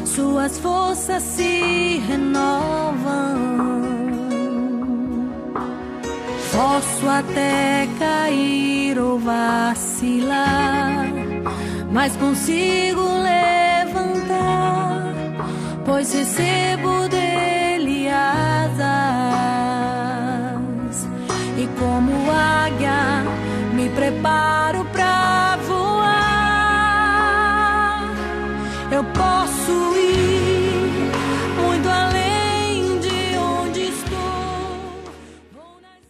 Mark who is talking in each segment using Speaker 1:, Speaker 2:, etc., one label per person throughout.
Speaker 1: suas forças se renovam. Posso até cair ou vacilar, mas consigo levantar, pois recebo dele asas. E como águia me preparo pra voar. Eu posso ir muito além de onde estou. Vou nas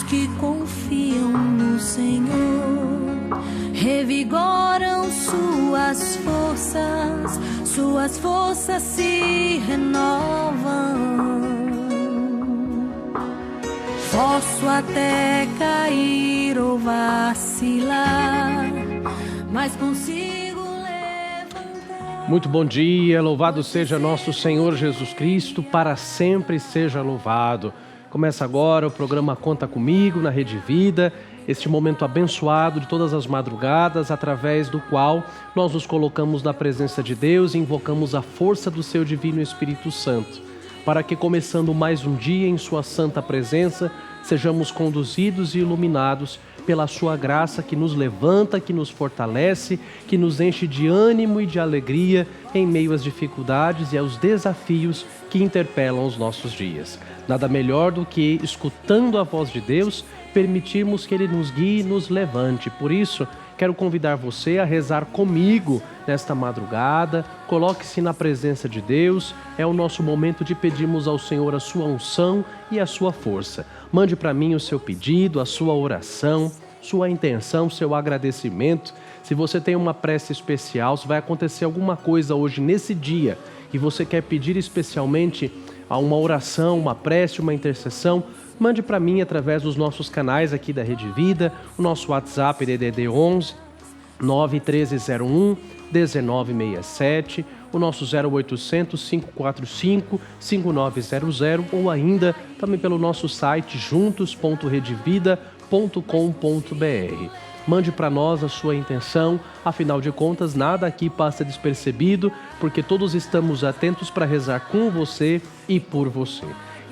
Speaker 1: que confiam no Senhor revigoram suas forças se renovam. Posso até cair ou vacilar, mas consigo levantar.
Speaker 2: Muito bom dia, louvado seja nosso Senhor Jesus Cristo, para sempre seja louvado. Começa agora o programa Conta Comigo na Rede Vida, este momento abençoado de todas as madrugadas, através do qual nós nos colocamos na presença de Deus e invocamos a força do seu Divino Espírito Santo, para que, começando mais um dia em sua santa presença, sejamos conduzidos e iluminados pela sua graça que nos levanta, que nos fortalece, que nos enche de ânimo e de alegria em meio às dificuldades e aos desafios que interpelam os nossos dias. Nada melhor do que, escutando a voz de Deus, permitirmos que Ele nos guie e nos levante. Por isso, quero convidar você a rezar comigo nesta madrugada. Coloque-se na presença de Deus. É o nosso momento de pedirmos ao Senhor a sua unção e a sua força. Mande para mim o seu pedido, a sua oração, sua intenção, seu agradecimento. Se você tem uma prece especial, se vai acontecer alguma coisa hoje nesse dia e você quer pedir especialmente a uma oração, uma prece, uma intercessão, mande para mim através dos nossos canais aqui da Rede Vida, o nosso WhatsApp DDD 11 91301 1967, o nosso 0800 545 5900 ou ainda também pelo nosso site juntos.redevida.com.br. Mande para nós a sua intenção, afinal de contas, nada aqui passa despercebido, porque todos estamos atentos para rezar com você e por você.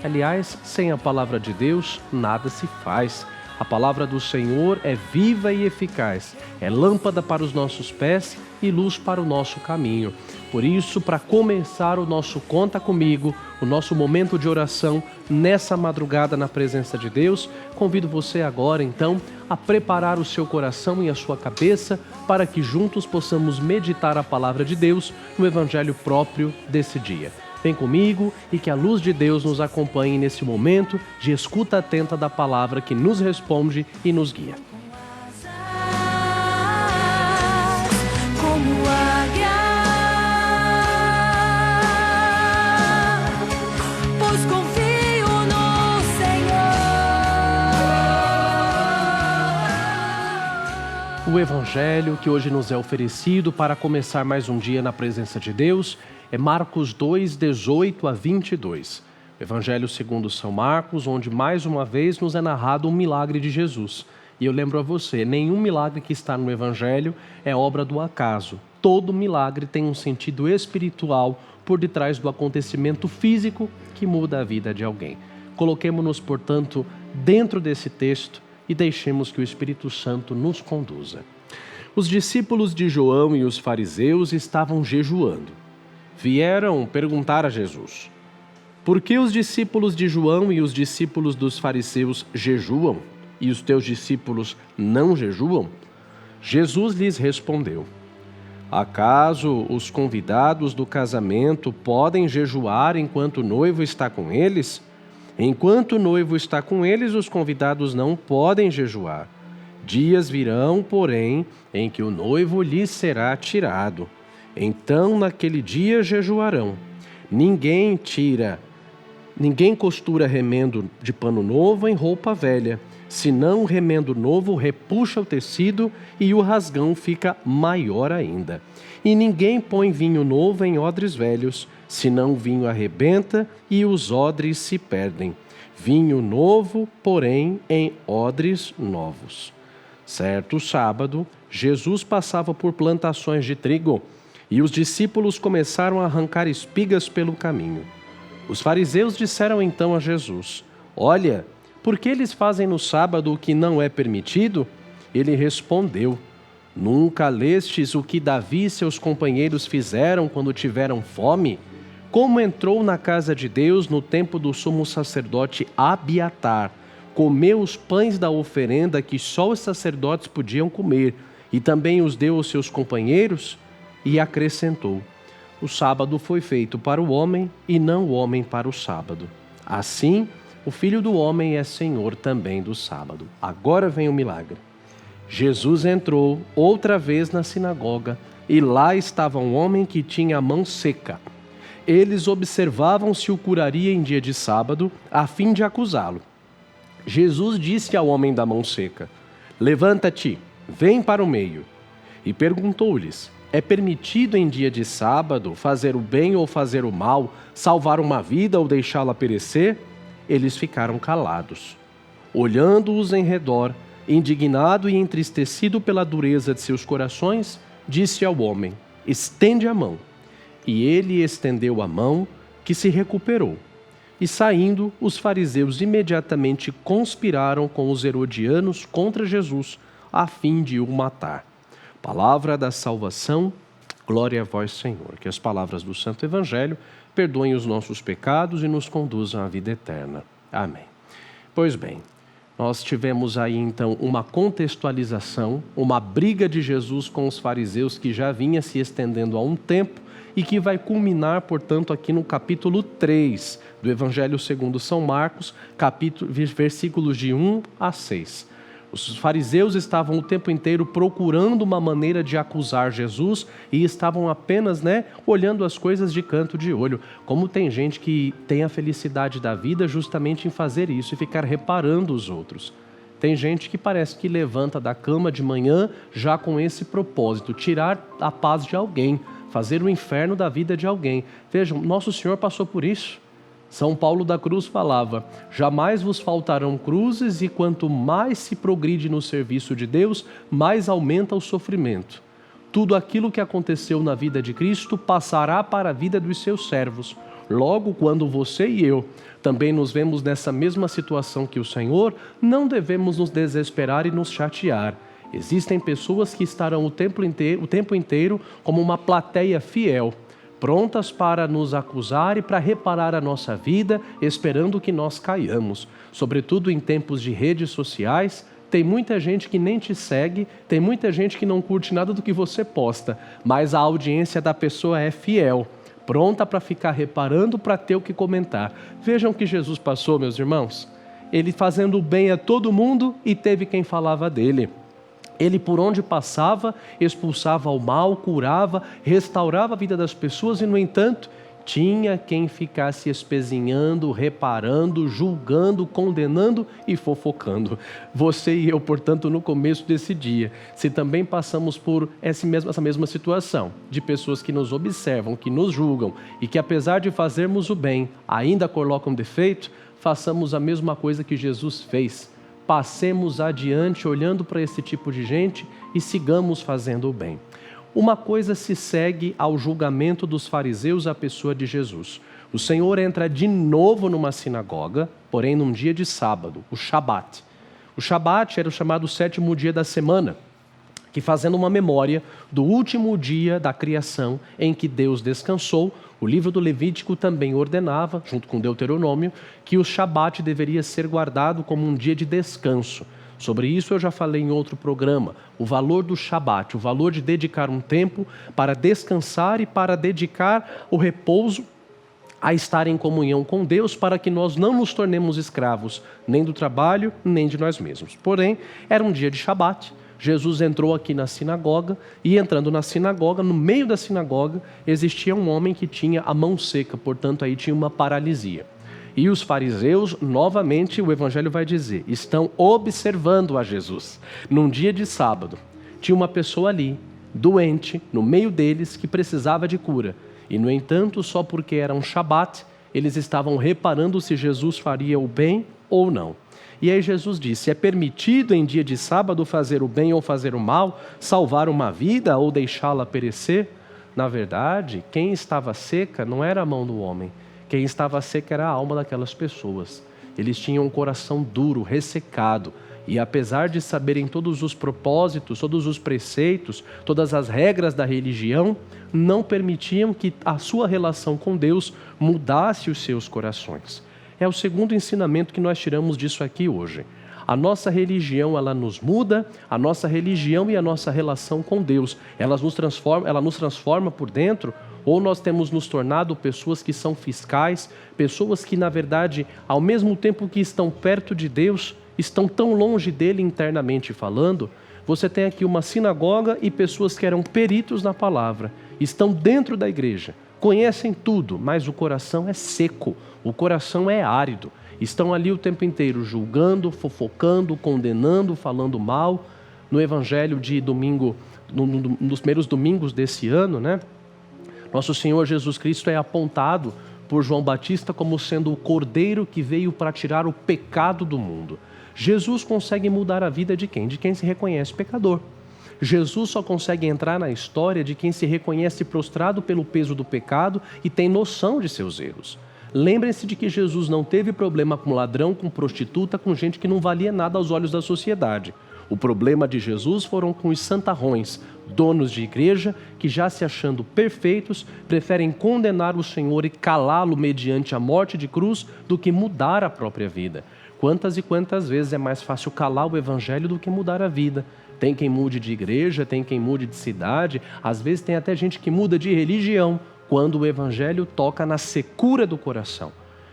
Speaker 2: Aliás, sem a palavra de Deus, nada se faz. A palavra do Senhor é viva e eficaz, é lâmpada para os nossos pés e luz para o nosso caminho. Por isso, para começar o nosso Conta Comigo, o nosso momento de oração nessa madrugada na presença de Deus, convido você agora, então, a preparar o seu coração e a sua cabeça para que juntos possamos meditar a palavra de Deus no Evangelho próprio desse dia. Vem comigo e que a luz de Deus nos acompanhe nesse momento de escuta atenta da palavra que nos responde e nos guia.
Speaker 1: Como águia, pois confio no Senhor.
Speaker 2: O Evangelho que hoje nos é oferecido para começar mais um dia na presença de Deus é Marcos 2, 18 a 22. O Evangelho segundo São Marcos, onde mais uma vez nos é narrado um milagre de Jesus. E eu lembro a você, nenhum milagre que está no Evangelho é obra do acaso. Todo milagre tem um sentido espiritual por detrás do acontecimento físico que muda a vida de alguém. Coloquemo-nos, portanto, dentro desse texto e deixemos que o Espírito Santo nos conduza. Os discípulos de João e os fariseus estavam jejuando. Vieram perguntar a Jesus: por que os discípulos de João e os discípulos dos fariseus jejuam e os teus discípulos não jejuam? Jesus lhes respondeu: acaso os convidados do casamento podem jejuar enquanto o noivo está com eles? Enquanto o noivo está com eles, os convidados não podem jejuar. Dias virão, porém, em que o noivo lhes será tirado. Então naquele dia jejuarão. Ninguém costura remendo de pano novo em roupa velha, senão o remendo novo repuxa o tecido e o rasgão fica maior ainda. E ninguém põe vinho novo em odres velhos, senão o vinho arrebenta e os odres se perdem. Vinho novo, porém, em odres novos. Certo sábado, Jesus passava por plantações de trigo, e os discípulos começaram a arrancar espigas pelo caminho. Os fariseus disseram então a Jesus: Olha, por que eles fazem no sábado o que não é permitido? Ele respondeu: Nunca lestes o que Davi e seus companheiros fizeram quando tiveram fome? Como entrou na casa de Deus no tempo do sumo sacerdote Abiatar, comeu os pães da oferenda que só os sacerdotes podiam comer, e também os deu aos seus companheiros? E acrescentou: O sábado foi feito para o homem e não o homem para o sábado. Assim, o Filho do Homem é Senhor também do sábado. Agora vem o milagre. Jesus entrou outra vez na sinagoga e lá estava um homem que tinha a mão seca. Eles observavam se o curaria em dia de sábado, a fim de acusá-lo. Jesus disse ao homem da mão seca: Levanta-te, vem para o meio. E perguntou-lhes: É permitido em dia de sábado fazer o bem ou fazer o mal, salvar uma vida ou deixá-la perecer? Eles ficaram calados. Olhando-os em redor, indignado e entristecido pela dureza de seus corações, disse ao homem: Estende a mão. E ele estendeu a mão, que se recuperou. E saindo, os fariseus imediatamente conspiraram com os herodianos contra Jesus, a fim de o matar. Palavra da salvação, glória a vós, Senhor. Que as palavras do Santo Evangelho perdoem os nossos pecados e nos conduzam à vida eterna. Amém. Pois bem, nós tivemos aí então uma contextualização, uma briga de Jesus com os fariseus que já vinha se estendendo há um tempo e que vai culminar, portanto, aqui no capítulo 3 do Evangelho segundo São Marcos, versículos de 1 a 6. Os fariseus estavam o tempo inteiro procurando uma maneira de acusar Jesus e estavam apenas, olhando as coisas de canto de olho. Como tem gente que tem a felicidade da vida justamente em fazer isso e ficar reparando os outros. Tem gente que parece que levanta da cama de manhã já com esse propósito, tirar a paz de alguém, fazer o inferno da vida de alguém. Vejam, Nosso Senhor passou por isso. São Paulo da Cruz falava: jamais vos faltarão cruzes, e quanto mais se progride no serviço de Deus, mais aumenta o sofrimento. Tudo aquilo que aconteceu na vida de Cristo passará para a vida dos seus servos. Logo, quando você e eu também nos vemos nessa mesma situação que o Senhor, não devemos nos desesperar e nos chatear. Existem pessoas que estarão o tempo inteiro como uma plateia fiel, prontas para nos acusar e para reparar a nossa vida, esperando que nós caiamos. Sobretudo em tempos de redes sociais, tem muita gente que nem te segue, tem muita gente que não curte nada do que você posta, mas a audiência da pessoa é fiel, pronta para ficar reparando, para ter o que comentar. Vejam o que Jesus passou, meus irmãos. Ele fazendo o bem a todo mundo e teve quem falava dele. Ele, por onde passava, expulsava o mal, curava, restaurava a vida das pessoas e, no entanto, tinha quem ficasse espezinhando, reparando, julgando, condenando e fofocando. Você e eu, portanto, no começo desse dia, se também passamos por essa mesma situação, de pessoas que nos observam, que nos julgam e que, apesar de fazermos o bem, ainda colocam defeito, façamos a mesma coisa que Jesus fez. Passemos adiante olhando para esse tipo de gente e sigamos fazendo o bem. Uma coisa se segue ao julgamento dos fariseus à pessoa de Jesus. O Senhor entra de novo numa sinagoga, porém num dia de sábado, o Shabat. O Shabat era o chamado 7º dia da semana, que, fazendo uma memória do último dia da criação em que Deus descansou, o livro do Levítico também ordenava, junto com Deuteronômio, que o Shabat deveria ser guardado como um dia de descanso. Sobre isso eu já falei em outro programa, o valor do Shabat, o valor de dedicar um tempo para descansar e para dedicar o repouso a estar em comunhão com Deus, para que nós não nos tornemos escravos nem do trabalho, nem de nós mesmos. Porém, era um dia de Shabat, Jesus entrou aqui na sinagoga e, entrando na sinagoga, no meio da sinagoga, existia um homem que tinha a mão seca, portanto aí tinha uma paralisia. E os fariseus, novamente, o evangelho vai dizer, estão observando a Jesus. Num dia de sábado, tinha uma pessoa ali, doente, no meio deles, que precisava de cura. E, no entanto, só porque era um shabat, eles estavam reparando se Jesus faria o bem ou não. E aí Jesus disse, é permitido em dia de sábado fazer o bem ou fazer o mal, salvar uma vida ou deixá-la perecer? Na verdade, quem estava seca não era a mão do homem, quem estava seca era a alma daquelas pessoas. Eles tinham um coração duro, ressecado, e apesar de saberem todos os propósitos, todos os preceitos, todas as regras da religião, não permitiam que a sua relação com Deus mudasse os seus corações. É o segundo ensinamento que nós tiramos disso aqui hoje. A nossa religião, ela nos muda, a nossa religião e a nossa relação com Deus, ela nos transforma por dentro, ou nós temos nos tornado pessoas que são fiscais, pessoas que, na verdade, ao mesmo tempo que estão perto de Deus, estão tão longe dele internamente falando. Você tem aqui uma sinagoga e pessoas que eram peritos na palavra, estão dentro da igreja, conhecem tudo, mas o coração é seco, o coração é árido. Estão ali o tempo inteiro julgando, fofocando, condenando, falando mal. No evangelho de domingo, nos primeiros domingos desse ano, né? Nosso Senhor Jesus Cristo é apontado por João Batista como sendo o cordeiro que veio para tirar o pecado do mundo. Jesus consegue mudar a vida de quem? De quem se reconhece pecador. Jesus só consegue entrar na história de quem se reconhece prostrado pelo peso do pecado e tem noção de seus erros. Lembrem-se de que Jesus não teve problema com ladrão, com prostituta, com gente que não valia nada aos olhos da sociedade. O problema de Jesus foram com os santarrões, donos de igreja, que já se achando perfeitos, preferem condenar o Senhor e calá-lo mediante a morte de cruz do que mudar a própria vida. Quantas e quantas vezes é mais fácil calar o evangelho do que mudar a vida? Tem quem mude de igreja, tem quem mude de cidade, às vezes tem até gente que muda de religião, quando o evangelho toca na secura do coração.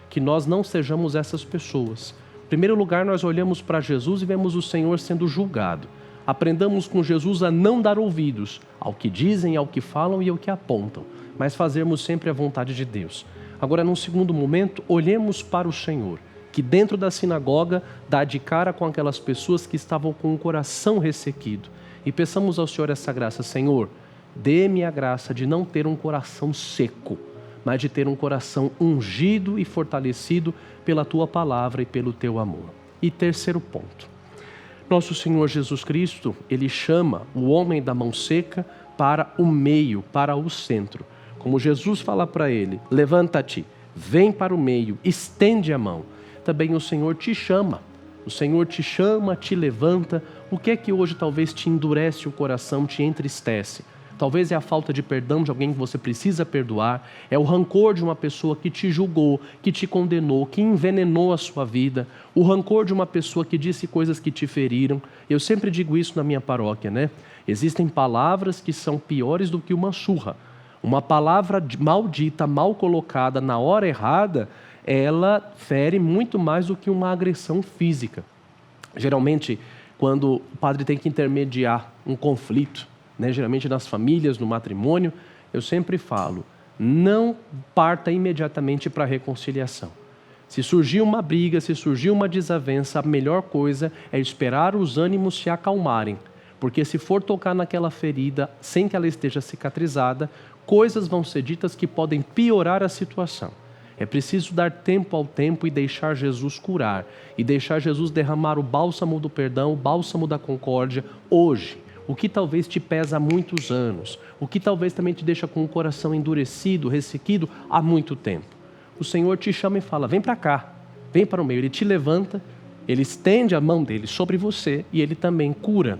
Speaker 2: Que nós não sejamos essas pessoas. Em primeiro lugar, nós olhamos para Jesus e vemos o Senhor sendo julgado. Aprendamos com Jesus a não dar ouvidos ao que dizem, ao que falam e ao que apontam, mas fazermos sempre a vontade de Deus. Agora, num segundo momento, olhemos para o Senhor, que dentro da sinagoga dá de cara com aquelas pessoas que estavam com o coração ressequido. E peçamos ao Senhor essa graça. Senhor, dê-me a graça de não ter um coração seco, mas de ter um coração ungido e fortalecido pela Tua palavra e pelo Teu amor. E terceiro ponto. Nosso Senhor Jesus Cristo, Ele chama o homem da mão seca para o meio, para o centro. Como Jesus fala para ele, levanta-te, vem para o meio, estende a mão. Também o Senhor te chama. O Senhor te chama, te levanta. O que é que hoje talvez te endurece o coração, te entristece? Talvez é a falta de perdão de alguém que você precisa perdoar, é o rancor de uma pessoa que te julgou, que te condenou, que envenenou a sua vida, o rancor de uma pessoa que disse coisas que te feriram. Eu sempre digo isso na minha paróquia, né? Existem palavras que são piores do que uma surra. Uma palavra maldita, mal colocada na hora errada, ela fere muito mais do que uma agressão física. Geralmente, quando o padre tem que intermediar um conflito, geralmente nas famílias, no matrimônio, eu sempre falo, não parta imediatamente para a reconciliação. Se surgir uma briga, se surgir uma desavença, a melhor coisa é esperar os ânimos se acalmarem, porque se for tocar naquela ferida sem que ela esteja cicatrizada, coisas vão ser ditas que podem piorar a situação. É preciso dar tempo ao tempo e deixar Jesus curar, e deixar Jesus derramar o bálsamo do perdão, o bálsamo da concórdia hoje. O que talvez te pesa há muitos anos, o que talvez também te deixa com o coração endurecido, ressequido há muito tempo. O Senhor te chama e fala, vem para cá, vem para o meio. Ele te levanta, Ele estende a mão dele sobre você e Ele também cura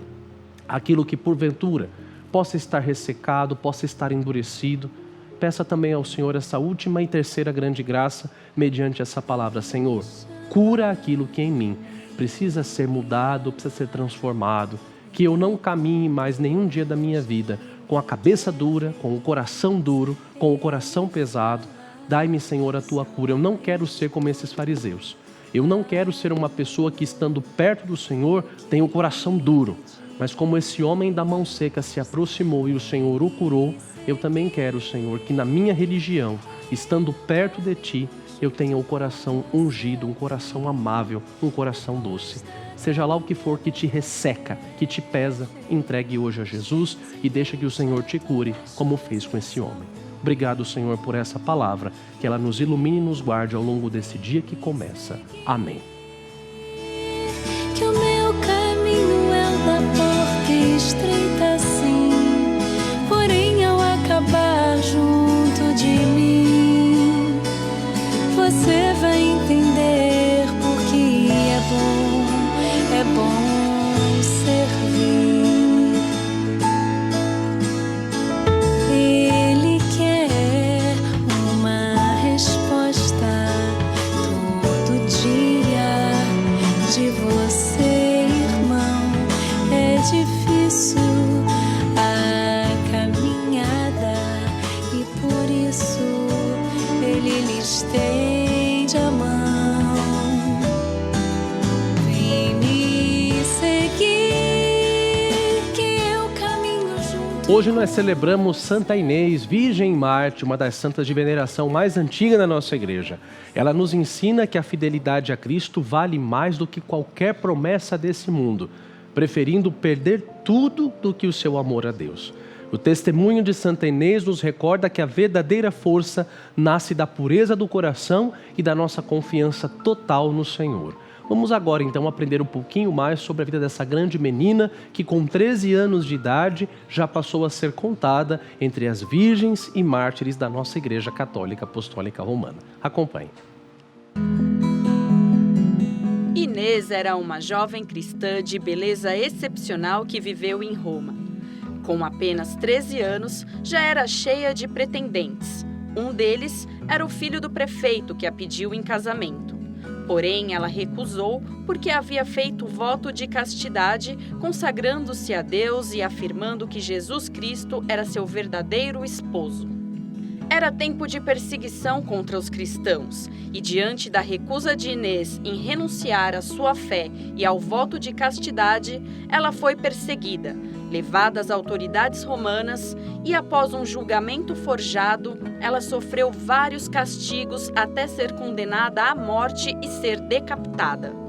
Speaker 2: aquilo que porventura possa estar ressecado, possa estar endurecido. Peça também ao Senhor essa última e terceira grande graça mediante essa palavra. Senhor, cura aquilo que em mim precisa ser mudado, precisa ser transformado. Que eu não caminhe mais nenhum dia da minha vida com a cabeça dura, com o coração duro, com o coração pesado. Dai-me, Senhor, a Tua cura. Eu não quero ser como esses fariseus. Eu não quero ser uma pessoa que, estando perto do Senhor, tem o coração duro. Mas como esse homem da mão seca se aproximou e o Senhor o curou, eu também quero, Senhor, que na minha religião, estando perto de Ti, eu tenha o coração ungido, um coração amável, um coração doce. Seja lá o que for que te resseca, que te pesa, entregue hoje a Jesus e deixa que o Senhor te cure, como fez com esse homem. Obrigado, Senhor, por essa palavra, que ela nos ilumine e nos guarde ao longo desse dia que começa. Amém.
Speaker 1: Que o meu caminho é o da porta estreita, sim, porém ao acabar junto de mim, você vai entender porque é bom servir. Ele quer uma resposta todo dia de você, irmão. É difícil a caminhada e por isso ele lhe estende a mão. Vem me seguir, que eu caminho junto.
Speaker 2: Hoje nós celebramos Santa Inês, Virgem e Mártir, uma das santas de veneração mais antiga da nossa igreja. Ela nos ensina que a fidelidade a Cristo vale mais do que qualquer promessa desse mundo, preferindo perder tudo do que o seu amor a Deus. O testemunho de Santa Inês nos recorda que a verdadeira força nasce da pureza do coração e da nossa confiança total no Senhor. Vamos agora então aprender um pouquinho mais sobre a vida dessa grande menina que com 13 anos de idade já passou a ser contada entre as virgens e mártires da nossa Igreja Católica Apostólica Romana. Acompanhe.
Speaker 3: Inês era uma jovem cristã de beleza excepcional que viveu em Roma. Com apenas 13 anos, já era cheia de pretendentes. Um deles era o filho do prefeito que a pediu em casamento. Porém, ela recusou porque havia feito voto de castidade, consagrando-se a Deus e afirmando que Jesus Cristo era seu verdadeiro esposo. Era tempo de perseguição contra os cristãos, e diante da recusa de Inês em renunciar à sua fé e ao voto de castidade, ela foi perseguida, levada às autoridades romanas e, após um julgamento forjado, ela sofreu vários castigos até ser condenada à morte e ser decapitada.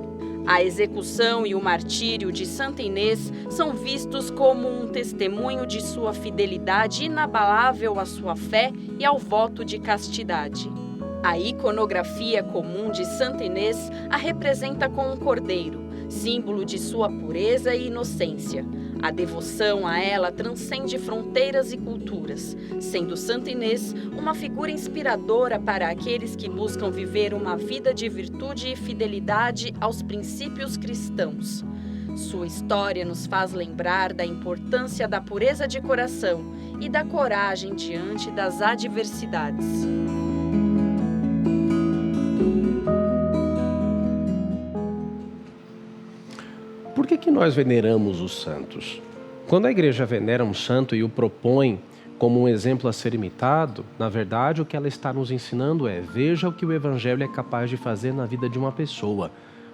Speaker 3: A execução e o martírio de Santa Inês são vistos como um testemunho de sua fidelidade inabalável à sua fé e ao voto de castidade. A iconografia comum de Santa Inês a representa com um cordeiro, símbolo de sua pureza e inocência. A devoção a ela transcende fronteiras e culturas, sendo Santa Inês uma figura inspiradora para aqueles que buscam viver uma vida de virtude e fidelidade aos princípios cristãos. Sua história nos faz lembrar da importância da pureza de coração e da coragem diante das adversidades.
Speaker 2: Por que nós veneramos os santos? Quando a igreja venera um santo e o propõe como um exemplo a ser imitado, na verdade o que ela está nos ensinando é: veja o que o Evangelho é capaz de fazer na vida de uma pessoa.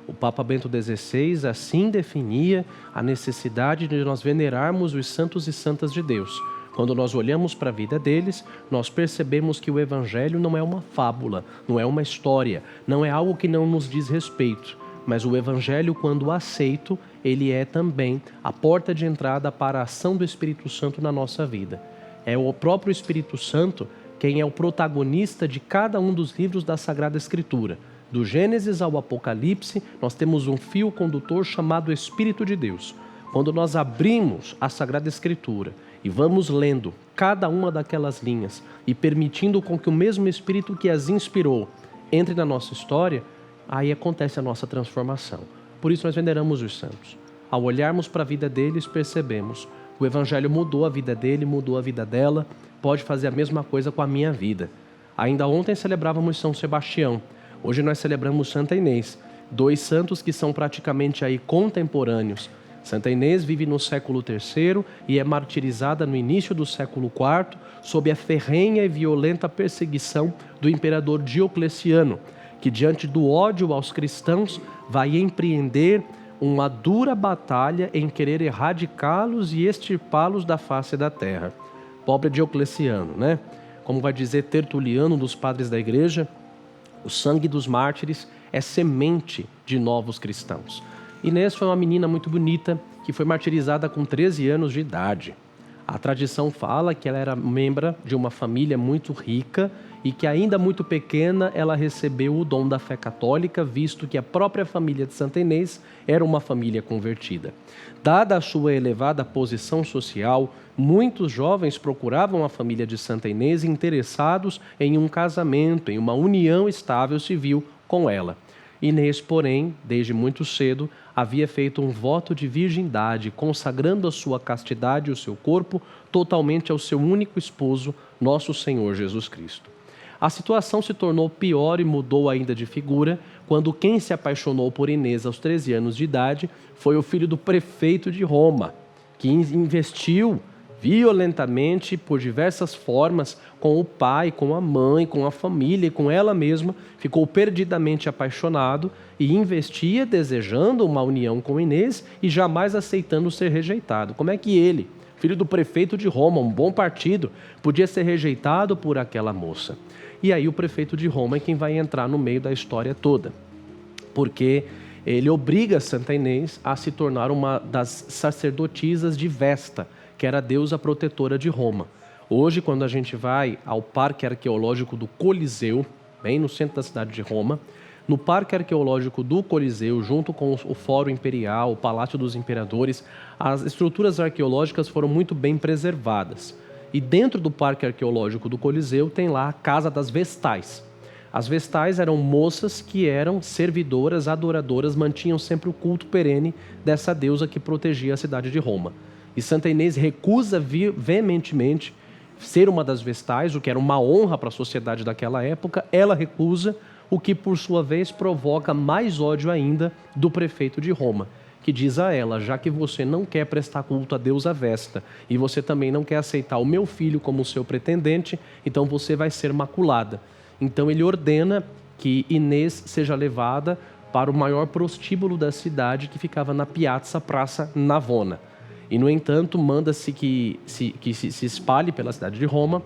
Speaker 2: O Papa Bento XVI assim definia a necessidade de nós venerarmos os santos e santas de Deus. Quando nós olhamos para a vida deles, nós percebemos que o Evangelho não é uma fábula, não é uma história, não é algo que não nos diz respeito. Mas o Evangelho, quando aceito, ele é também a porta de entrada para a ação do Espírito Santo na nossa vida. É o próprio Espírito Santo quem é o protagonista de cada um dos livros da Sagrada Escritura. Do Gênesis ao Apocalipse, nós temos um fio condutor chamado Espírito de Deus. Quando nós abrimos a Sagrada Escritura e vamos lendo cada uma daquelas linhas e permitindo com que o mesmo Espírito que as inspirou entre na nossa história, aí acontece a nossa transformação. Por isso nós veneramos os santos. Ao olharmos para a vida deles, percebemos: o Evangelho mudou a vida dele, mudou a vida dela, pode fazer a mesma coisa com a minha vida. Ainda ontem celebrávamos São Sebastião, hoje nós celebramos Santa Inês, dois santos que são praticamente aí contemporâneos. Santa Inês vive no século III e é martirizada no início do século IV sob a ferrenha e violenta perseguição do imperador Diocleciano, que diante do ódio aos cristãos vai empreender uma dura batalha em querer erradicá-los e extirpá-los da face da terra. Pobre Diocleciano, né? Como vai dizer Tertuliano, um dos padres da igreja, o sangue dos mártires é semente de novos cristãos. Inês foi uma menina muito bonita que foi martirizada com 13 anos de idade. A tradição fala que ela era membro de uma família muito rica e que ainda muito pequena ela recebeu o dom da fé católica, visto que a própria família de Santa Inês era uma família convertida. Dada a sua elevada posição social, muitos jovens procuravam a família de Santa Inês interessados em um casamento, em uma união estável civil com ela. Inês, porém, desde muito cedo, havia feito um voto de virgindade, consagrando a sua castidade e o seu corpo totalmente ao seu único esposo, nosso Senhor Jesus Cristo. A situação se tornou pior e mudou ainda de figura quando quem se apaixonou por Inês aos 13 anos de idade foi o filho do prefeito de Roma, que investiu violentamente, por diversas formas, com o pai, com a mãe, com a família e com ela mesma, ficou perdidamente apaixonado e investia desejando uma união com Inês e jamais aceitando ser rejeitado. Como é que ele, filho do prefeito de Roma, um bom partido, podia ser rejeitado por aquela moça? E aí o prefeito de Roma é quem vai entrar no meio da história toda, porque ele obriga Santa Inês a se tornar uma das sacerdotisas de Vesta, que era a deusa protetora de Roma. Hoje, quando a gente vai ao Parque Arqueológico do Coliseu, bem no centro da cidade de Roma, no Parque Arqueológico do Coliseu, junto com o Fórum Imperial, o Palácio dos Imperadores, as estruturas arqueológicas foram muito bem preservadas. E dentro do Parque Arqueológico do Coliseu tem lá a Casa das Vestais. As Vestais eram moças que eram servidoras, adoradoras, mantinham sempre o culto perene dessa deusa que protegia a cidade de Roma. E Santa Inês recusa veementemente ser uma das Vestais, o que era uma honra para a sociedade daquela época. Ela recusa, o que por sua vez provoca mais ódio ainda do prefeito de Roma, que diz a ela: já que você não quer prestar culto à deusa Vesta e você também não quer aceitar o meu filho como seu pretendente, então você vai ser maculada. Então ele ordena que Inês seja levada para o maior prostíbulo da cidade, que ficava na Praça Navona. E, no entanto, manda-se que se espalhe pela cidade de Roma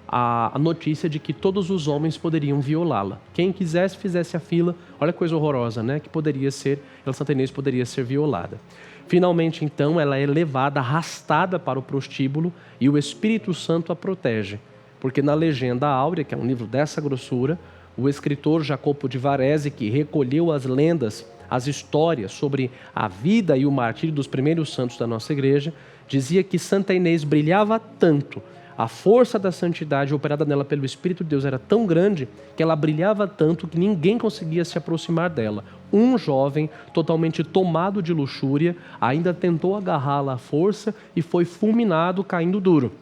Speaker 2: a notícia de que todos os homens poderiam violá-la. Quem quisesse, fizesse a fila. Olha que coisa horrorosa, né? Que poderia ser, Santa Inês poderia ser violada. Finalmente, então, ela é levada, arrastada para o prostíbulo e o Espírito Santo a protege. Porque na Legenda Áurea, que é um livro dessa grossura, o escritor Jacopo de Varese, que recolheu as lendas, as histórias sobre a vida e o martírio dos primeiros santos da nossa igreja, dizia que Santa Inês brilhava tanto, a força da santidade operada nela pelo Espírito de Deus era tão grande, que ela brilhava tanto que ninguém conseguia se aproximar dela. Um jovem, totalmente tomado de luxúria, ainda tentou agarrá-la à força e foi fulminado, caindo duro.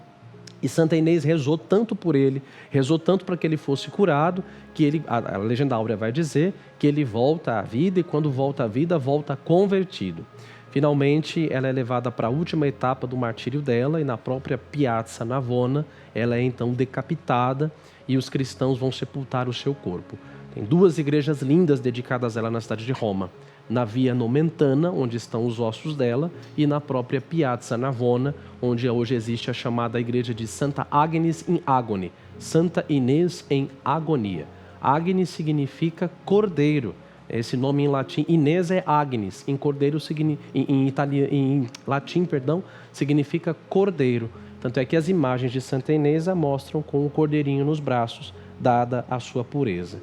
Speaker 2: E Santa Inês rezou tanto por ele, rezou tanto para que ele fosse curado, que ele, a Legenda Áurea vai dizer que ele volta à vida, e quando volta à vida, volta convertido. Finalmente, ela é levada para a última etapa do martírio dela, e na própria Piazza Navona, ela é então decapitada e os cristãos vão sepultar o seu corpo. Tem 2 igrejas lindas dedicadas a ela na cidade de Roma. Na Via Nomentana, onde estão os ossos dela, e na própria Piazza Navona, onde hoje existe a chamada igreja de Santa Agnes in Agone, Santa Inês em agonia. Agnes significa cordeiro. Esse nome em latim, Inês é Agnes, em cordeiro em latim, significa cordeiro. Tanto é que as imagens de Santa Inês a mostram com o cordeirinho nos braços, dada a sua pureza.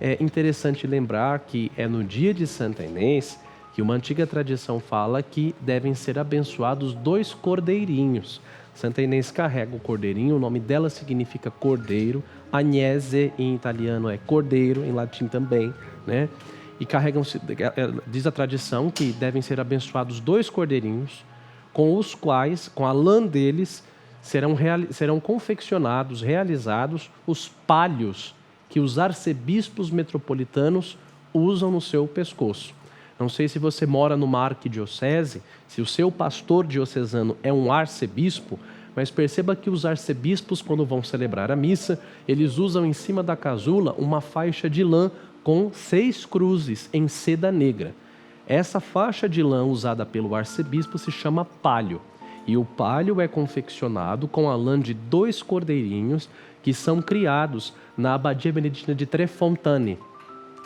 Speaker 2: É interessante lembrar que é no dia de Santa Inês que uma antiga tradição fala que devem ser abençoados 2 cordeirinhos. Santa Inês carrega o cordeirinho, o nome dela significa cordeiro. Agnese em italiano é cordeiro, em latim também, né? E carregam-se, diz a tradição, que devem ser abençoados 2 cordeirinhos, com os quais, com a lã deles, serão confeccionados, realizados os palhos que os arcebispos metropolitanos usam no seu pescoço. Não sei se você mora numa arquidiocese, se o seu pastor diocesano é um arcebispo, mas perceba que os arcebispos, quando vão celebrar a missa, eles usam em cima da casula uma faixa de lã com 6 cruzes em seda negra. Essa faixa de lã usada pelo arcebispo se chama palio. E o palio é confeccionado com a lã de 2 cordeirinhos que são criados na abadia beneditina de Trefontane.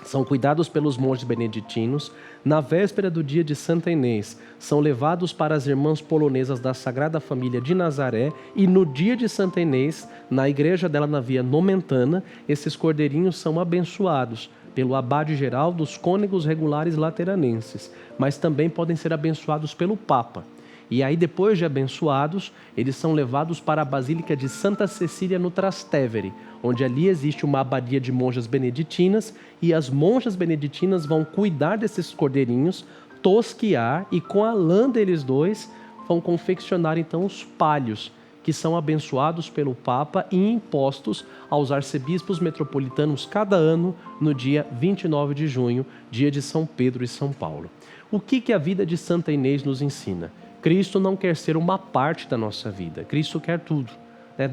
Speaker 2: São cuidados pelos monges beneditinos. Na véspera do dia de Santa Inês, são levados para as irmãs polonesas da Sagrada Família de Nazaré e no dia de Santa Inês, na igreja dela na Via Nomentana, esses cordeirinhos são abençoados pelo abade-geral dos cônegos regulares lateranenses, mas também podem ser abençoados pelo Papa. E aí, depois de abençoados, eles são levados para a Basílica de Santa Cecília no Trastevere, onde ali existe uma abadia de monjas beneditinas, e as monjas beneditinas vão cuidar desses cordeirinhos, tosquiar, e com a lã deles dois, vão confeccionar então os palhos, que são abençoados pelo Papa e impostos aos arcebispos metropolitanos cada ano no dia 29 de junho, dia de São Pedro e São Paulo. O que a vida de Santa Inês nos ensina? Cristo não quer ser uma parte da nossa vida, Cristo quer tudo,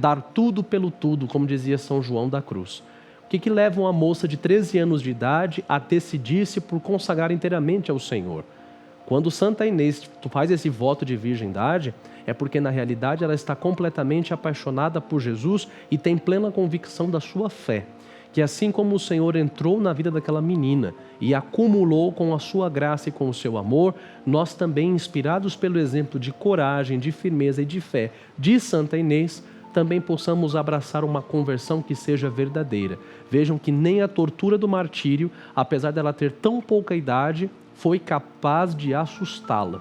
Speaker 2: dar tudo pelo tudo, como dizia São João da Cruz. O que leva uma moça de 13 anos de idade a decidir-se por consagrar inteiramente ao Senhor? Quando Santa Inês faz esse voto de virgindade, é porque na realidade ela está completamente apaixonada por Jesus e tem plena convicção da sua fé. Que assim como o Senhor entrou na vida daquela menina e acumulou com a sua graça e com o seu amor, nós também, inspirados pelo exemplo de coragem, de firmeza e de fé de Santa Inês, também possamos abraçar uma conversão que seja verdadeira. Vejam que nem a tortura do martírio, apesar dela ter tão pouca idade, foi capaz de assustá-la.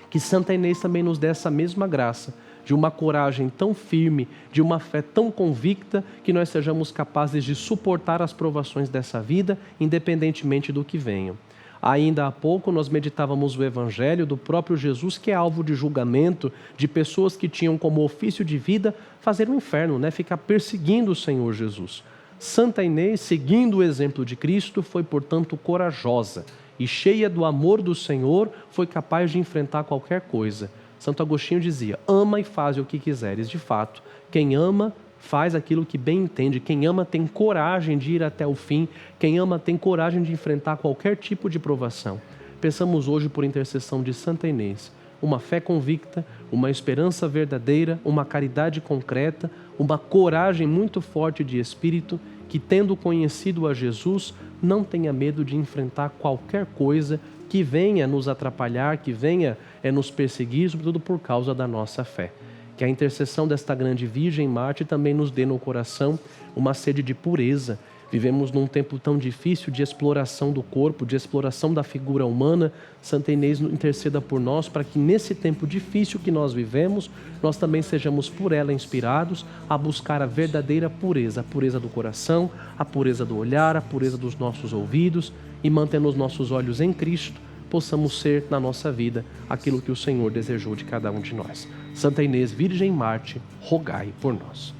Speaker 2: Que Santa Inês também nos dê essa mesma graça, de uma coragem tão firme, de uma fé tão convicta, que nós sejamos capazes de suportar as provações dessa vida, independentemente do que venham. Ainda há pouco nós meditávamos o Evangelho do próprio Jesus, que é alvo de julgamento de pessoas que tinham como ofício de vida fazer o inferno, ficar perseguindo o Senhor Jesus. Santa Inês, seguindo o exemplo de Cristo, foi, portanto, corajosa e cheia do amor do Senhor, foi capaz de enfrentar qualquer coisa. Santo Agostinho dizia: ama e faz o que quiseres. De fato, quem ama faz aquilo que bem entende. Quem ama tem coragem de ir até o fim. Quem ama tem coragem de enfrentar qualquer tipo de provação. Pensamos hoje, por intercessão de Santa Inês, uma fé convicta, uma esperança verdadeira, uma caridade concreta, uma coragem muito forte de espírito, que tendo conhecido a Jesus, não tenha medo de enfrentar qualquer coisa que venha nos atrapalhar, que venha nos perseguir, sobretudo por causa da nossa fé. Que a intercessão desta grande Virgem Marte também nos dê no coração uma sede de pureza. Vivemos num tempo tão difícil de exploração do corpo, de exploração da figura humana. Santa Inês interceda por nós para que nesse tempo difícil que nós vivemos, nós também sejamos por ela inspirados a buscar a verdadeira pureza, a pureza do coração, a pureza do olhar, a pureza dos nossos ouvidos, e mantendo os nossos olhos em Cristo, possamos ser na nossa vida aquilo que o Senhor desejou de cada um de nós. Santa Inês, Virgem Marte, rogai por nós.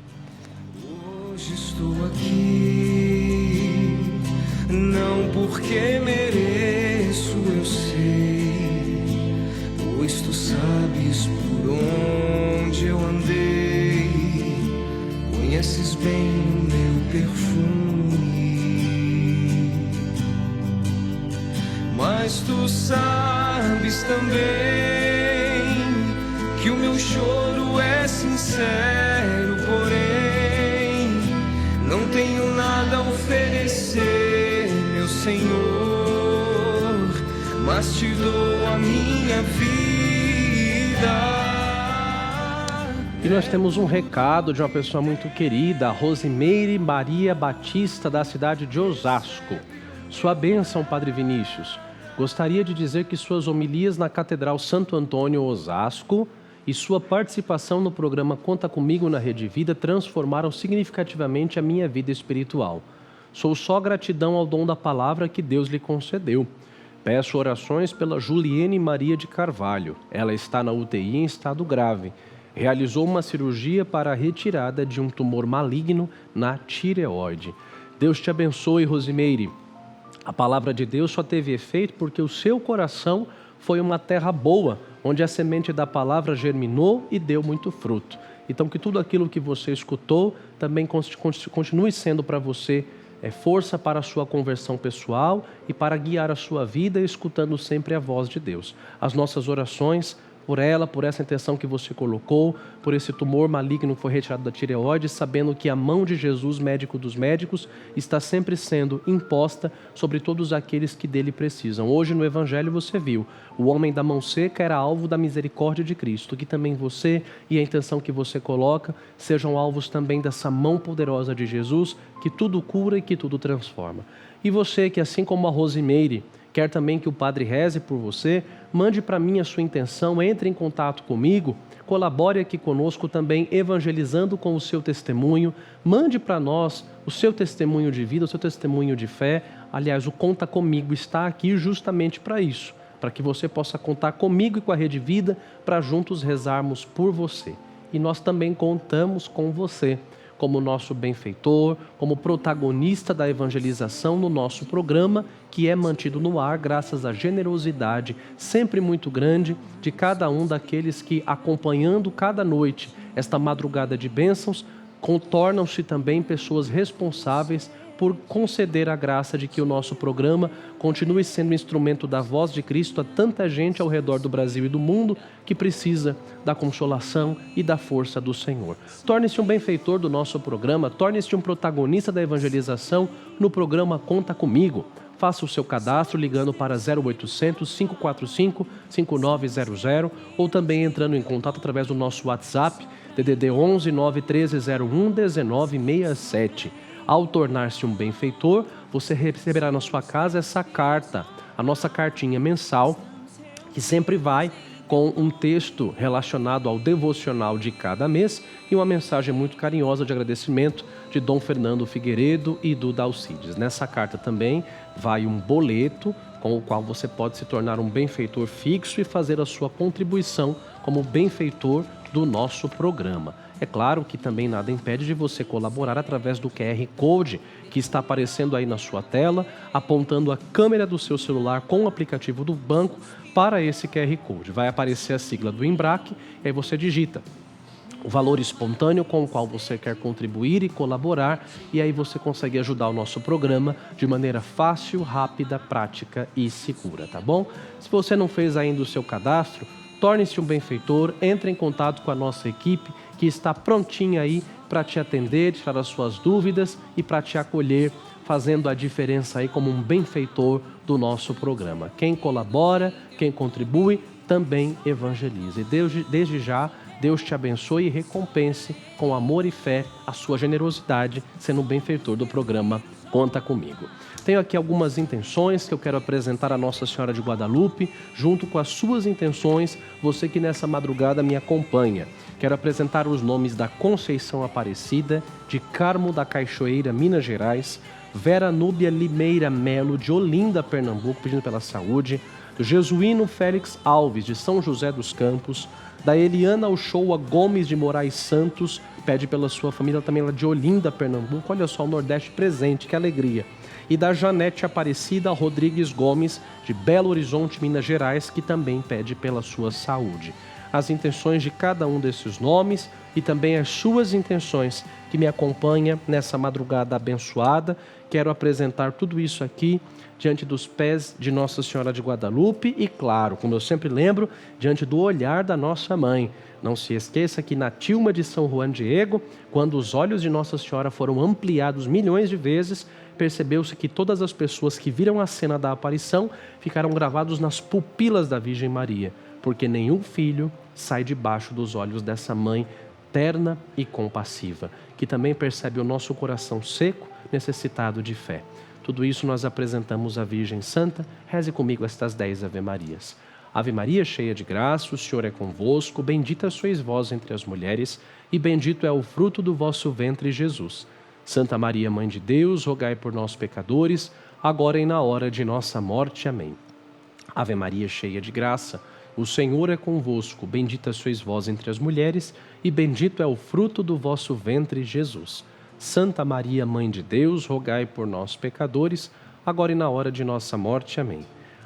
Speaker 4: Hoje estou aqui, não porque mereço, eu sei, pois tu sabes por onde eu andei, conheces bem o meu perfume, mas tu sabes também que o meu choro é sincero, porém não tenho nada a oferecer, meu Senhor, mas te dou a minha vida.
Speaker 2: E nós temos um recado de uma pessoa muito querida, Rosimeire Maria Batista, da cidade de Osasco. Sua bênção, Padre Vinícius. Gostaria de dizer que suas homilias na Catedral Santo Antônio, Osasco, e sua participação no programa Conta Comigo na Rede Vida transformaram significativamente a minha vida espiritual. Sou só gratidão ao dom da palavra que Deus lhe concedeu. Peço orações pela Juliene Maria de Carvalho. Ela está na UTI em estado grave. Realizou uma cirurgia para a retirada de um tumor maligno na tireoide. Deus te abençoe, Rosimeire. A palavra de Deus só teve efeito porque o seu coração foi uma terra boa, onde a semente da palavra germinou e deu muito fruto. Então que tudo aquilo que você escutou também continue sendo para você força para a sua conversão pessoal e para guiar a sua vida, escutando sempre a voz de Deus. As nossas orações por ela, por essa intenção que você colocou, por esse tumor maligno que foi retirado da tireoide, sabendo que a mão de Jesus, médico dos médicos, está sempre sendo imposta sobre todos aqueles que dele precisam. Hoje no Evangelho você viu, o homem da mão seca era alvo da misericórdia de Cristo, que também você e a intenção que você coloca sejam alvos também dessa mão poderosa de Jesus, que tudo cura e que tudo transforma. E você que, assim como a Rosimeire, quer também que o Padre reze por você, mande para mim a sua intenção, entre em contato comigo, colabore aqui conosco também evangelizando com o seu testemunho, mande para nós o seu testemunho de vida, o seu testemunho de fé. Aliás, o Conta Comigo está aqui justamente para isso, para que você possa contar comigo e com a Rede Vida, para juntos rezarmos por você. E nós também contamos com você, como nosso benfeitor, como protagonista da evangelização no nosso programa, que é mantido no ar graças à generosidade sempre muito grande de cada um daqueles que, acompanhando cada noite esta madrugada de bênçãos, tornam-se também pessoas responsáveis por conceder a graça de que o nosso programa continue sendo instrumento da voz de Cristo a tanta gente ao redor do Brasil e do mundo que precisa da consolação e da força do Senhor. Torne-se um benfeitor do nosso programa, torne-se um protagonista da evangelização no programa Conta Comigo. Faça o seu cadastro ligando para 0800 545 5900 ou também entrando em contato através do nosso WhatsApp, DDD 11 91301 1967. Ao tornar-se um benfeitor, você receberá na sua casa essa carta, a nossa cartinha mensal, que sempre vai com um texto relacionado ao devocional de cada mês e uma mensagem muito carinhosa de agradecimento de Dom Fernando Figueiredo e do Dalcides. Nessa carta também vai um boleto com o qual você pode se tornar um benfeitor fixo e fazer a sua contribuição como benfeitor do nosso programa. É claro que também nada impede de você colaborar através do QR Code que está aparecendo aí na sua tela, apontando a câmera do seu celular com o aplicativo do banco para esse QR Code. Vai aparecer a sigla do Embrac e aí você digita o valor espontâneo com o qual você quer contribuir e colaborar, e aí você consegue ajudar o nosso programa de maneira fácil, rápida, prática e segura, tá bom? Se você não fez ainda o seu cadastro, torne-se um benfeitor, entre em contato com a nossa equipe que está prontinha aí para te atender, tirar as suas dúvidas e para te acolher, fazendo a diferença aí como um benfeitor do nosso programa. Quem colabora, quem contribui, também evangeliza. E desde já, Deus te abençoe e recompense com amor e fé a sua generosidade, sendo um benfeitor do programa Conta Comigo. Tenho aqui algumas intenções que eu quero apresentar à Nossa Senhora de Guadalupe, junto com as suas intenções, você que nessa madrugada me acompanha. Quero apresentar os nomes da Conceição Aparecida, de Carmo da Cachoeira, Minas Gerais, Vera Núbia Limeira Melo, de Olinda, Pernambuco, pedindo pela saúde, do Jesuíno Félix Alves, de São José dos Campos, da Eliana Uchoa Gomes de Moraes Santos, pede pela sua família também lá de Olinda, Pernambuco, olha só o Nordeste presente, que alegria. E da Janete Aparecida Rodrigues Gomes, de Belo Horizonte, Minas Gerais, que também pede pela sua saúde. As intenções de cada um desses nomes e também as suas intenções que me acompanham nessa madrugada abençoada. Quero apresentar tudo isso aqui diante dos pés de Nossa Senhora de Guadalupe e, claro, como eu sempre lembro, diante do olhar da nossa mãe. Não se esqueça que na tilma de São Juan Diego, quando os olhos de Nossa Senhora foram ampliados milhões de vezes, percebeu-se que todas as pessoas que viram a cena da aparição ficaram gravados nas pupilas da Virgem Maria, porque nenhum filho sai debaixo dos olhos dessa mãe terna e compassiva, que também percebe o nosso coração seco, necessitado de fé. Tudo isso nós apresentamos à Virgem Santa. Reze comigo estas 10 Ave-Marias. Ave Maria, cheia de graça, o Senhor é convosco, bendita sois vós entre as mulheres, e bendito é o fruto do vosso ventre, Jesus. Santa Maria, Mãe de Deus, rogai por nós, pecadores, agora e na hora de nossa morte. Amém. Ave Maria, cheia de graça, o Senhor é convosco, bendita sois vós entre as mulheres, e bendito é o fruto do vosso ventre, Jesus. Santa Maria, Mãe de Deus, rogai por nós, pecadores, agora e na hora de nossa morte. Amém.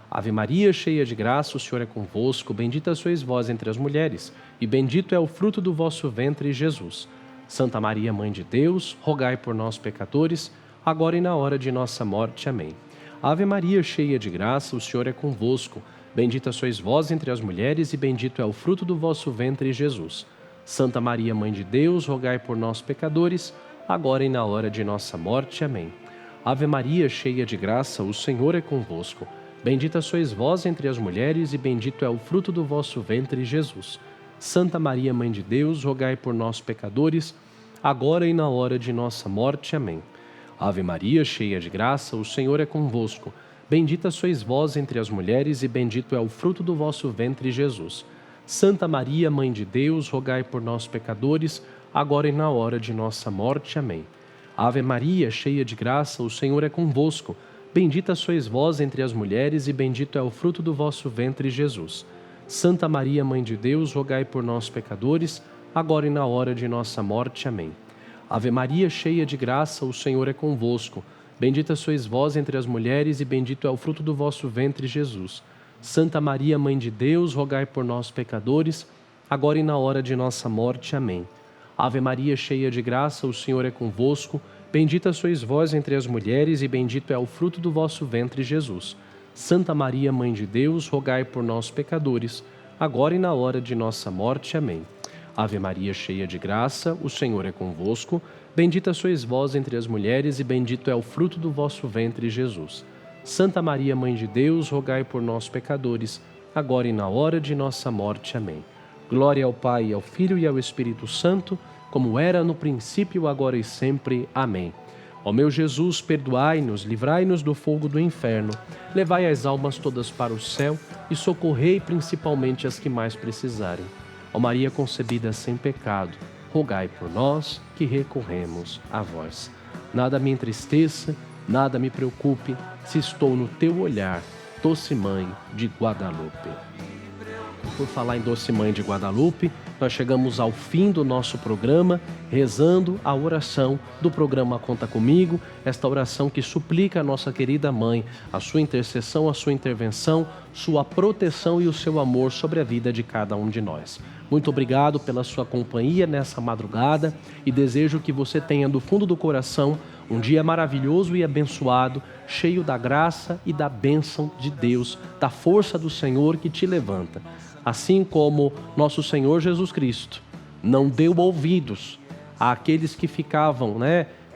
Speaker 2: Ave Maria, cheia de graça, o Senhor é convosco, bendita sois vós entre as mulheres, e bendito é o fruto do vosso ventre, Jesus. Santa Maria, Mãe de Deus, rogai por nós, pecadores, agora e na hora de nossa morte. Amém. Ave Maria, cheia de graça, o Senhor é convosco. Bendita sois vós entre as mulheres e bendito é o fruto do vosso ventre, Jesus. Santa Maria, Mãe de Deus, rogai por nós, pecadores, agora e na hora de nossa morte. Amém. Ave Maria, cheia de graça, o Senhor é convosco. Bendita sois vós entre as mulheres e bendito é o fruto do vosso ventre, Jesus. Santa Maria, Mãe de Deus, rogai por nós, pecadores, agora e na hora de nossa morte. Amém. Ave Maria, cheia de graça, o Senhor é convosco. Bendita sois vós entre as mulheres e bendito é o fruto do vosso ventre, Jesus. Santa Maria, Mãe de Deus, rogai por nós, pecadores, agora e na hora de nossa morte. Amém. Ave Maria, cheia de graça, o Senhor é convosco. Bendita sois vós entre as mulheres e bendito é o fruto do vosso ventre, Jesus. Santa Maria, Mãe de Deus, rogai por nós, pecadores, agora e na hora de nossa morte. Amém. Ave Maria, cheia de graça, o Senhor é convosco. Bendita sois vós entre as mulheres e bendito é o fruto do vosso ventre, Jesus. Santa Maria, Mãe de Deus, rogai por nós, pecadores, agora e na hora de nossa morte. Amém. Ave Maria, cheia de graça, o Senhor é convosco. Bendita sois vós entre as mulheres e bendito é o fruto do vosso ventre, Jesus. Santa Maria, Mãe de Deus, rogai por nós, pecadores, agora e na hora de nossa morte. Amém. Ave Maria, cheia de graça, o Senhor é convosco. Bendita sois vós entre as mulheres e bendito é o fruto do vosso ventre, Jesus. Santa Maria, Mãe de Deus, rogai por nós, pecadores, agora e na hora de nossa morte. Amém. Glória ao Pai, ao Filho e ao Espírito Santo, como era no princípio, agora e sempre. Amém. Ó meu Jesus, perdoai-nos, livrai-nos do fogo do inferno, levai as almas todas para o céu e socorrei principalmente as que mais precisarem. Ó Maria concebida sem pecado, rogai por nós que recorremos a vós. Nada me entristeça, nada me preocupe, se estou no teu olhar, doce Mãe de Guadalupe. Por falar em doce Mãe de Guadalupe, nós chegamos ao fim do nosso programa, rezando a oração do programa Conta Comigo, esta oração que suplica a nossa querida Mãe, a sua intercessão, a sua intervenção, sua proteção e o seu amor sobre a vida de cada um de nós. Muito obrigado pela sua companhia nessa madrugada e desejo que você tenha do fundo do coração um dia maravilhoso e abençoado, cheio da graça e da bênção de Deus, da força do Senhor que te levanta. Assim como nosso Senhor Jesus Cristo não deu ouvidos àqueles que ficavam,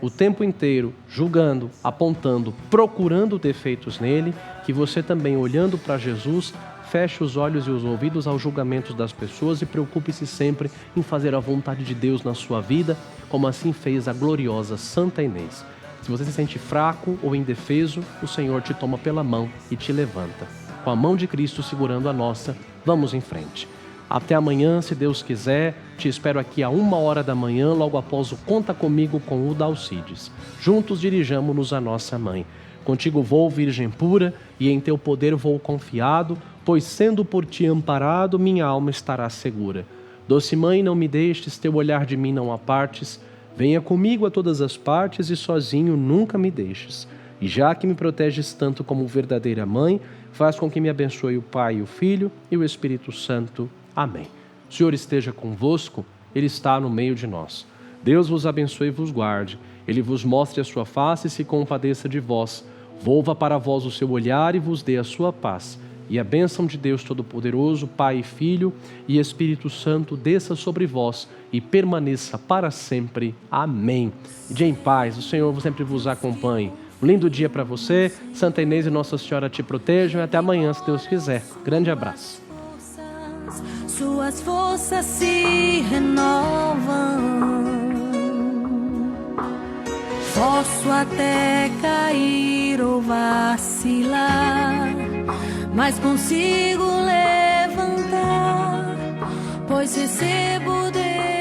Speaker 2: o tempo inteiro julgando, apontando, procurando defeitos nele, que você também, olhando para Jesus, feche os olhos e os ouvidos aos julgamentos das pessoas e preocupe-se sempre em fazer a vontade de Deus na sua vida, como assim fez a gloriosa Santa Inês. Se você se sente fraco ou indefeso, o Senhor te toma pela mão e te levanta. Com a mão de Cristo segurando a nossa, vamos em frente. Até amanhã, se Deus quiser. Te espero aqui a 1h da manhã, logo após o Conta Comigo com o Dalcides. Juntos dirijamo-nos à nossa Mãe. Contigo vou, Virgem pura, e em teu poder vou confiado, pois sendo por ti amparado, minha alma estará segura. Doce Mãe, não me deixes, teu olhar de mim não apartes. Venha comigo a todas as partes e sozinho nunca me deixes. E já que me proteges tanto como verdadeira Mãe, faz com que me abençoe o Pai, o Filho e o Espírito Santo. Amém. O Senhor esteja convosco, Ele está no meio de nós. Deus vos abençoe e vos guarde. Ele vos mostre a sua face e se compadeça de vós. Volva para vós o seu olhar e vos dê a sua paz. E a bênção de Deus Todo-Poderoso, Pai, Filho e Espírito Santo desça sobre vós e permaneça para sempre. Amém. E em paz, o Senhor sempre vos acompanhe. Um lindo dia para você. Santa Inês e Nossa Senhora te protejam. E até amanhã, se Deus quiser. Grande abraço.
Speaker 1: Suas forças se renovam. Posso até cair ou vacilar, mas consigo levantar, pois recebo Deus.